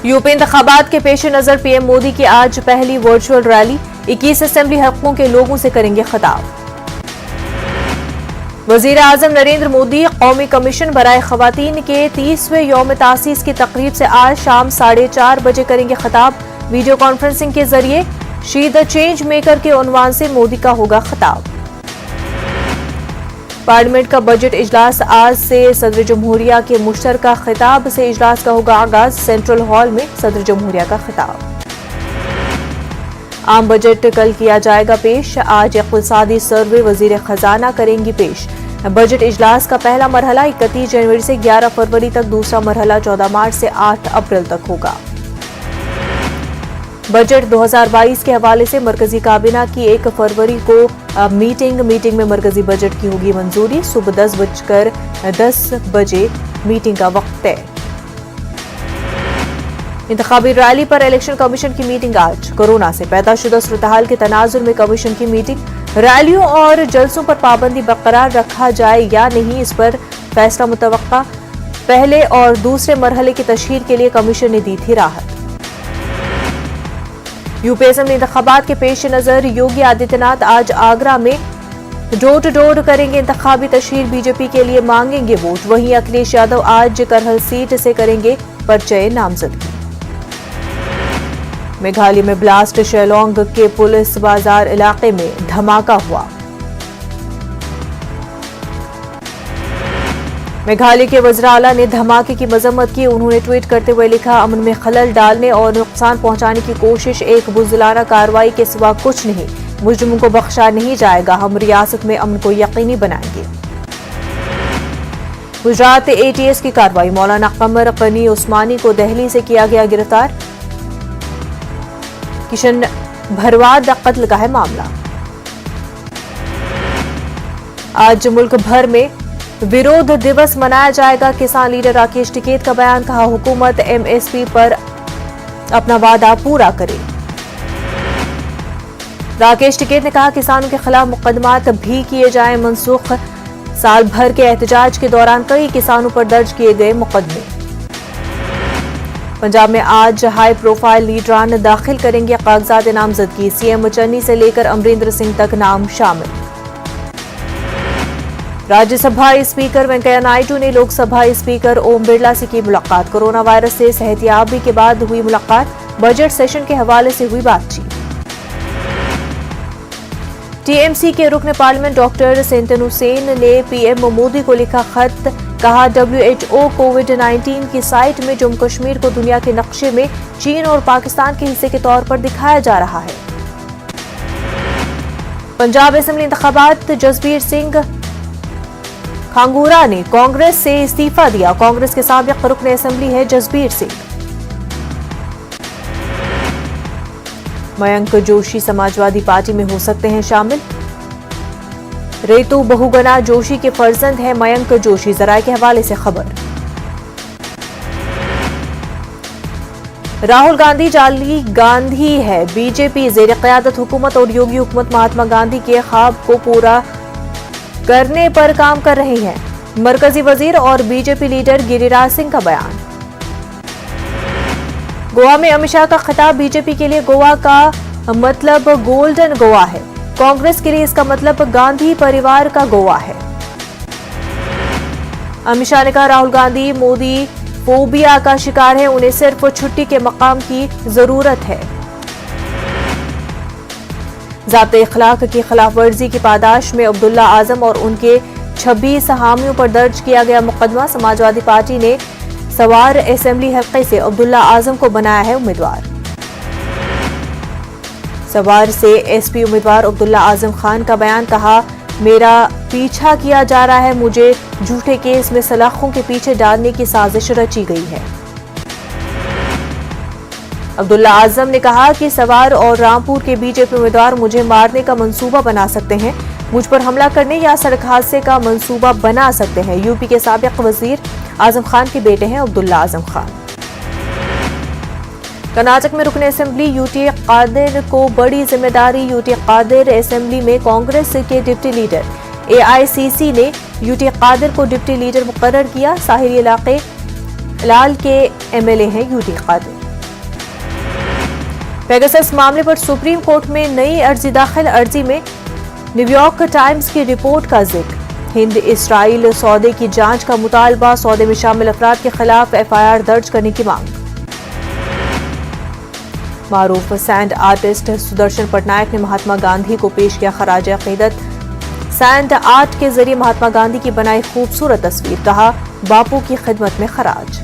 UP इंतखाबात के पेश नजर पीएम मोदी की आज पहली वर्चुअल रैली, 21 असेंबली हलकों के लोगों से करेंगे खिताब। वजीर आजम नरेंद्र मोदी कौमी कमीशन बराए खवातीन के 30वें यौम तासीस की तकरीब से आज शाम 4:30 बजे करेंगे खिताब। वीडियो कॉन्फ्रेंसिंग के जरिए शी द चेंज मेकर के उन्वान से मोदी का होगा खिताब। पार्लियामेंट का बजट इजलास आज से सदर जमहूरिया के मुश्तरका खिताब से इजलास का होगा आगाज। सेंट्रल हॉल में सदर जमहूरिया का खिताब। आम बजट कल किया जाएगा पेश। आज इक़्तिसादी सर्वे वजीर खजाना करेंगी पेश। बजट इजलास का पहला मरहला 31 जनवरी से 11 फरवरी तक, दूसरा मरहला 14 मार्च से 8 अप्रैल तक होगा। बजट 2022 के हवाले से मरकजी काबीना की 1 फरवरी को मीटिंग में मरकजी बजट की होगी मंजूरी। सुबह 10:10 बजे मीटिंग का वक्त तय। इंतखाबी रैली पर इलेक्शन कमीशन की मीटिंग आज। कोरोना से पैदाशुदा सूरत-ए-हाल के तनाजुर में कमीशन की मीटिंग। रैलियों और जलसों पर पाबंदी बरकरार रखा जाए या नहीं, इस पर फैसला मुतवक्का। पहले और दूसरे मरहले की तशहीर के लिए कमीशन ने दी थी राहत। यूपी असेंबली इंतखाबात के पेश नजर योगी आदित्यनाथ आज आगरा में डोर टू डोर करेंगे इंतखाबी तशहीर। बीजेपी के लिए मांगेंगे वोट। वहीं अखिलेश यादव आज करहल सीट से करेंगे पर्चे नामजदगी। मेघालय में ब्लास्ट, शेलोंग के पुलिस बाजार इलाके में धमाका हुआ। मेघालय के वज़ीर आला ने धमाके की मजम्मत की। उन्होंने ट्वीट करते हुए लिखा, अमन में खलल डालने और नुकसान पहुंचाने की कोशिश एक बुज़दिलाना कार्रवाई के सिवा कुछ नहीं। मुजरिमों को बख्शा नहीं जाएगा। हम रियासत में अमन को यकीनी बनाएंगे। गुजरात एटीएस की कार्रवाई। मौलाना कमर गनी उस्मानी को दिल्ली से किया गया गिरफ्तार। किशन भरवाद कत्ल का है मामला। आज मुल्क भर में विरोध दिवस मनाया जाएगा। किसान लीडर राकेश टिकैत का बयान। कहा, हुकूमत एमएसपी पर अपना वादा पूरा करे। राकेश टिकैत ने कहा, किसानों के खिलाफ मुकदमात भी किए जाएं मनसूख। साल भर के एहतजाज के दौरान कई किसानों पर दर्ज किए गए मुकदमे। पंजाब में आज हाई प्रोफाइल लीडरान दाखिल करेंगे कागजात नामजदगी। सीएम चन्नी से लेकर अमरिंदर सिंह तक नाम शामिल। राज्यसभा स्पीकर वेंकैया नायडू ने लोकसभा स्पीकर ओम बिरला से की मुलाकात। कोरोना वायरस से सेहतियाबी के बाद हुई मुलाकात। बजट सेशन के हवाले से हुई बातचीत। टीएमसी के रुकन पार्लियामेंट डॉक्टर सेंतनु सेन ने पीएम मोदी को लिखा खत। कहा, WHO कोविड-19 की साइट में जम्मू कश्मीर को दुनिया के नक्शे में चीन और पाकिस्तान के हिस्से के तौर पर दिखाया जा रहा है। पंजाब असेंबली इंतखाबात। जसबीर सिंह खांगूरा ने कांग्रेस से इस्तीफा दिया। कांग्रेस के साबिक रुकन असेंबली है जसबीर सिंह। मयंक जोशी समाजवादी पार्टी में हो सकते हैं शामिल। रेतु बहुगुना जोशी के फर्जंद हैं मयंक जोशी। जराये के हवाले से खबर। राहुल गांधी जाली गांधी है। बीजेपी ज़ेर क़यादत हुकूमत और योगी हुकूमत महात्मा गांधी के ख्वाब को पूरा करने पर काम कर रहे हैं। मरकजी वजीर और बीजेपी लीडर गिरिराज सिंह का बयान। गोवा में अमित शाह का खिताब। बीजेपी के लिए गोवा का मतलब गोल्डन गोवा है। कांग्रेस के लिए इसका मतलब गांधी परिवार का गोवा है। अमित शाह ने कहा, राहुल गांधी मोदी फोबिया का शिकार है। उन्हें सिर्फ छुट्टी के मकाम की जरूरत है। ज़ाब्ते इखलाक की खिलाफवर्जी की पादाश में अब्दुल्ला आजम और उनके 26 हामियों पर दर्ज किया गया मुकदमा। समाजवादी पार्टी ने सवार असेंबली हल्के से अब्दुल्ला आजम को बनाया है उम्मीदवार। सवार से एसपी उम्मीदवार अब्दुल्ला आजम खान का बयान। कहा, मेरा पीछा किया जा रहा है। मुझे झूठे केस में सलाखों के पीछे डालने की साजिश रची गई है। अब्दुल्ला आजम ने कहा कि सवार और रामपुर के बीजेपी उम्मीदवार मुझे मारने का मंसूबा बना सकते हैं, मुझ पर हमला करने या सड़क हादसे का मंसूबा बना सकते हैं। यूपी के साबिक वजीर आजम खान के बेटे हैं अब्दुल्ला आजम खान। कर्नाटक में रुकन असेंबली यूटी कादिर को बड़ी जिम्मेदारी। यूटी कादिर असेंबली में कांग्रेस के डिप्टी लीडर एआईसीसी ने यूटी कादिर को डिप्टी लीडर मुकर्रर किया। साहिली इलाके लाल के एमएलए हैं यूटी कादिर। पेगासस मामले पर सुप्रीम कोर्ट में नई अर्जी दाखिल। अर्जी में न्यूयॉर्क टाइम्स की रिपोर्ट का जिक्र। हिंद इसराइल सौदे की जांच का मुतालबा। सौदे में शामिल अफराद के खिलाफ एफआईआर दर्ज करने की मांग। मारूफ सैंड आर्टिस्ट सुदर्शन पटनायक ने महात्मा गांधी को पेश किया खराज अकीदत। सैंड आर्ट के जरिए महात्मा गांधी की बनाई खूबसूरत तस्वीर, कहा बापू की खिदमत में खराज।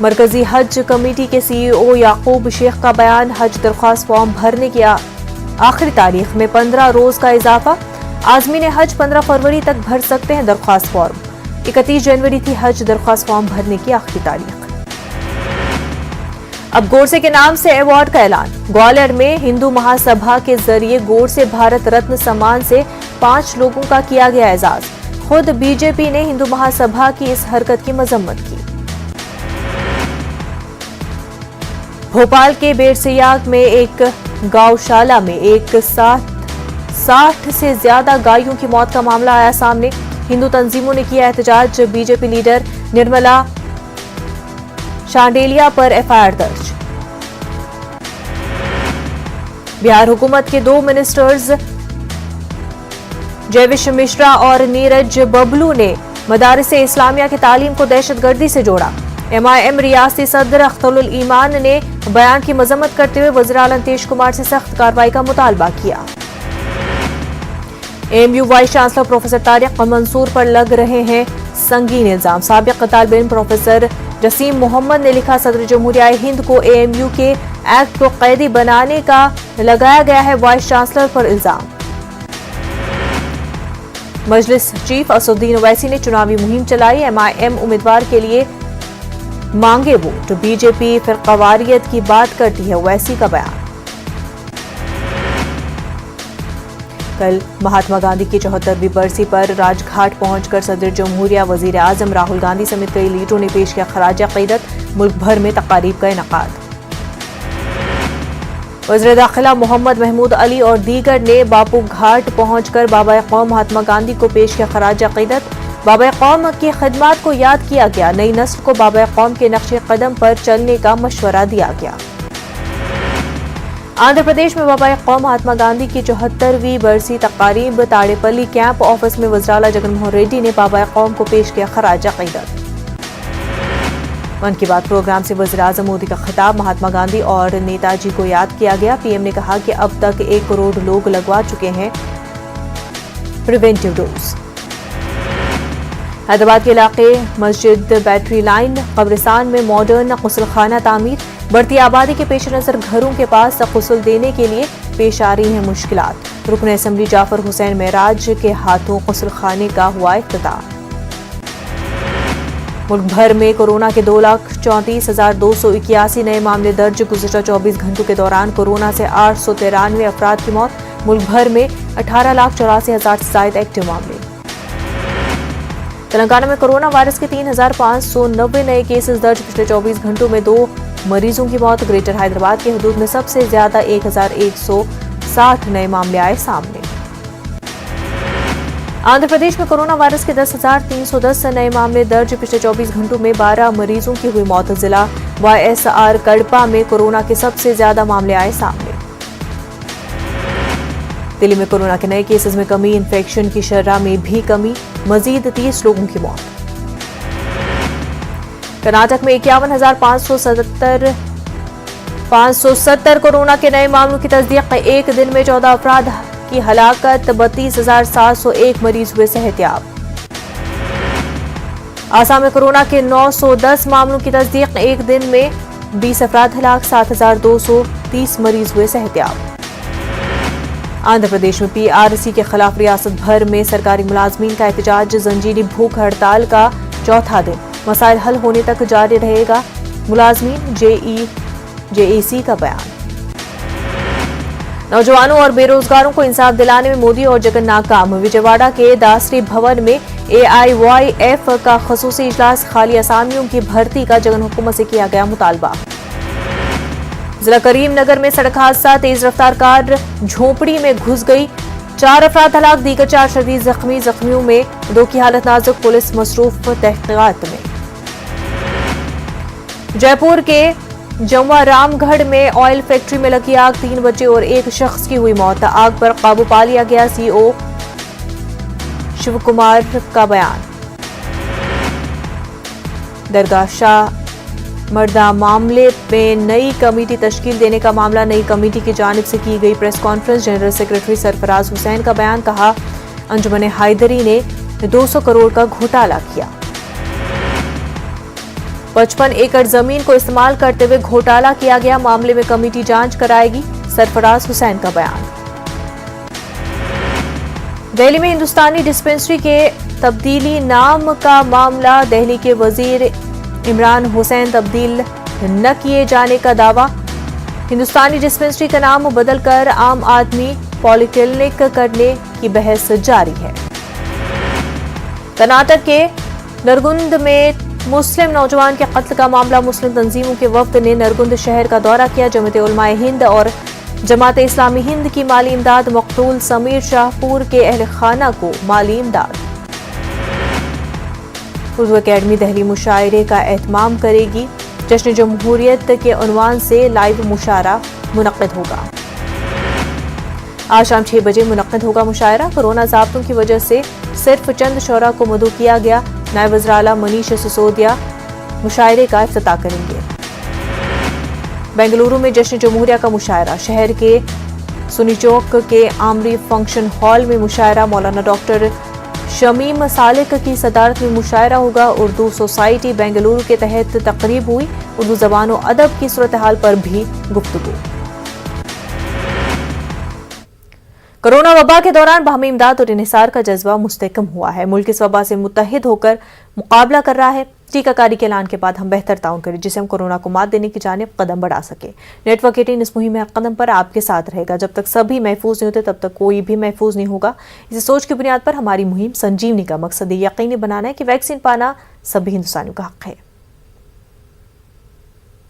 मरकजी हज कमेटी के सीईओ याकूब शेख का बयान। हज दरख्वास्त फॉर्म भरने की आखिरी तारीख में 15 रोज का इजाफा। आजमीन हज 15 फरवरी तक भर सकते हैं दरख्वास्त फॉर्म। 31 जनवरी थी हज दरख्वास्त फॉर्म भरने की आखिरी तारीख। अब गोडसे के नाम से अवार्ड का ऐलान। ग्वालियर में हिंदू महासभा के जरिए गोडसे भारत रत्न सम्मान से 5 लोगों का किया गया एजाज। खुद बीजेपी ने हिंदू महासभा की इस हरकत की मजम्मत की। भोपाल के बेरसियाग में एक गौशाला में एक साथ 60 से ज्यादा गायों की मौत का मामला आया सामने। हिंदू तंजीमों ने किया एहतजाज। बीजेपी लीडर निर्मला शांडेलिया पर एफआईआर दर्ज। बिहार हुकूमत के 2 मिनिस्टर्स जयविश मिश्रा और नीरज बबलू ने मदारिस इस्लामिया की तालीम को दहशतगर्दी से जोड़ा। एमआईएम रियासती सदर अख्तरुल ईमान ने बयान की मजम्मत करते हुए वज़ीर आला नीतीश कुमार से सख्त कार्रवाई का मुतालबा किया। AMU vice chancellor professor Tariq Mansoor पर लग रहे हैं संगीन इल्जाम। साबिक तालिब इल्म प्रोफेसर जसीम मोहम्मद ने लिखा, सदर जमहूरिया हिंद को एएमयू के एक्ट को कैदी बनाने का लगाया गया है वाइस चांसलर पर इल्जाम। मजलिस चीफ असदुद्दीन ओवैसी ने चुनावी मुहिम चलाई। एमआईएम उम्मीदवार के लिए मांगे वोट। बीजेपी फिरकावारियत की बात करती है, ओवैसी का बयान। कल महात्मा गांधी की 74वीं बरसी पर राजघाट पहुंचकर सदर जमहूरिया, वजीर आजम राहुल गांधी समेत कई लीडरों ने पेश किया खराज अकीदत। मुल्क भर में तकारीब का इनेकाद। वज़ीर दाखिला मोहम्मद महमूद अली और दीगर ने बापू घाट पहुंचकर बाबा कौम महात्मा गांधी को पेश किया खराज अकीदत। बाबा कौम की खिदमत को याद किया गया। नई नस्ल को बाबा कौम के नक्शे कदम पर चलने का मशवरा दिया गया। आंध्र प्रदेश में बाबा कौम महात्मा गांधी की 74वीं बरसी तकारीब। ताड़ेपल्ली कैंप ऑफिस में वज़ीर आला जगनमोहन रेड्डी ने बाबा कौम को पेश किया खराज अकीदत। मन की बात प्रोग्राम से वज़ीर आज़म मोदी का खिताब। महात्मा गांधी और नेताजी को याद किया गया। पीएम ने कहा कि अब तक 1 करोड़ लोग लगवा चुके हैं प्रिवेंटिव डोज। हैदराबाद के इलाके मस्जिद, बैटरी लाइन, कब्रिस्तान में मॉडर्न गुस्लखाना तामीर। बढ़ती आबादी के पेश नजर घरों के पास गुस्ल देने के लिए पेश आ रही हैं मुश्किलात। रुकन असेंबली जाफर हुसैन मेराज के हाथों गुस्लखाने का हुआ इफ्तिताह। मुल्क भर में कोरोना के 2,34,281 नए मामले दर्ज। गुज़िश्ता 24 घंटों के दौरान कोरोना से 893 अफराद की मौत। मुल्क भर में 18,84,000 से ज्यादा एक्टिव मामले। तेलंगाना में कोरोना वायरस के 3,590 नए केसेस दर्ज। पिछले 24 घंटों में 2 मरीजों की मौत। ग्रेटर हैदराबाद के हदूद में सबसे ज्यादा 1,160 नए मामले आए सामने। आंध्र प्रदेश में कोरोना वायरस के 10,310 नए मामले दर्ज। पिछले 24 घंटों में 12 मरीजों की हुई मौत। जिला वाईएसआर कड़पा में कोरोना के सबसे ज्यादा मामले आए सामने। दिल्ली में कोरोना के नए केसेस में कमी। इन्फेक्शन की शरह में भी कमी। मजीद 30 लोगों की मौत। कर्नाटक में 51,570 कोरोना के नए मामलों की तस्दीक। एक दिन में 14 अफराद की हलाकत। 32,701 मरीज हुए सेहतियाब। आसाम में कोरोना के 910 मामलों की तस्दीक। एक दिन में 20 अफराद हलाक। 7,230 मरीज हुए सेहतियाब। आंध्र प्रदेश में पीआरसी के खिलाफ रियासत भर में सरकारी मुलाजमीन का एहतजाज। जंजीरी भूख हड़ताल का 4था दिन। मसाइल हल होने तक जारी रहेगा मुलाजमीन। जेईसी का बयान। नौजवानों और बेरोजगारों को इंसाफ दिलाने में मोदी और जगन नाकाम। विजयवाड़ा के दासरी भवन में AIYF का खसूसी इजलास। खाली असामियों की भर्ती का जगन हुकूमत से किया गया मुतालबा। जिला करीमनगर में सड़क हादसा। तेज रफ्तार कार झोपड़ी में घुस गई। 4 अफराद हलाक। दीगर 4 शदीद जख्मी। जख्मियों में 2 की हालत नाजुक। पुलिस मसरूफ तहकीकात में। जयपुर के जमुआ रामगढ़ में ऑयल फैक्ट्री में लगी आग, 3 बच्चे और एक शख्स की हुई मौत। आग पर काबू पा लिया गया। सीओ शिव कुमार का बयान। दरगाह शाह मर्दा मामले में नई कमेटी तश्कील देने का मामला, नई कमेटी की जानिब से की गई press conference. General secretary Sarfaraz Hussain का बयान। कहा, अंजुमन हैदरी ने 200 करोड़ का घोटाला किया। 55 एकड़ जमीन को इस्तेमाल करते हुए घोटाला किया गया, मामले में कमेटी जांच कराएगी। सरफराज हुसैन का बयान। दिल्ली में हिंदुस्तानी डिस्पेंसरी के तब्दीली नाम का मामला, दिल्ली के वजीर इमरान हुसैन तब्दील न किए जाने का दावा। हिंदुस्तानी डिस्पेंसरी का नाम बदलकर आम आदमी पॉलिक्लिनिक करने की बहस जारी है। कर्नाटक के नरगुंद में मुस्लिम नौजवान के कत्ल का मामला, मुस्लिम तंजीमों के वफ्द ने नरगुंद शहर का दौरा किया। जमात उलमाए हिंद और जमात इस्लामी हिंद की माली इमदाद, मकतूल समीर शाहपुर के अहल खाना को माली इमदाद। उर्दू अकेडमी दिल्ली मुशायरे का एहतमाम करेगी। जश्न जमहूरियत के उन्वान से लाइव मुशायरा मुनक्किद होगा। आज शाम 6 बजे मुनक्किद होगा मुशायरा। कोरोना ज़ाब्तों की वजह से सिर्फ चंद शोरा को मदऊ किया गया। नायब वज़ीर आला मनीष सिसोदिया मुशायरे का इफ्तिताह करेंगे। बेंगलुरु में जश्न जमहूरिया का मुशायरा, शहर के सुनी चौक के आमरी फंक्शन हॉल में मुशायरा। मौलाना डॉक्टर शमीम सालिक की सदारत में मुशायरा होगा। उर्दू सोसाइटी बेंगलुरु के तहत तकरीब हुई। उर्दू ज़बान और अदब की सूरत हाल पर भी गुफ्तगू। कोरोना वबा के दौरान बाहमी इमदाद और इन्हिसार का जज्बा मुस्तहकम हुआ है। मुल्क इस वबा से मुत्तहिद होकर मुकाबला कर रहा है। टीकाकारी के ऐलान के बाद हम बेहतर ताउन करें, जिससे हम कोरोना को मात देने की जानिब कदम बढ़ा सके। नेटवर्क 18 इस मुहिम में कदम पर आपके साथ रहेगा। जब तक सभी महफूज नहीं होते तब तक कोई भी महफूज नहीं होगा। इसी सोच की बुनियाद पर हमारी मुहिम संजीवनी का मकसद ये यकीनी बनाना है कि वैक्सीन पाना सभी हिंदुस्तानियों का हक है।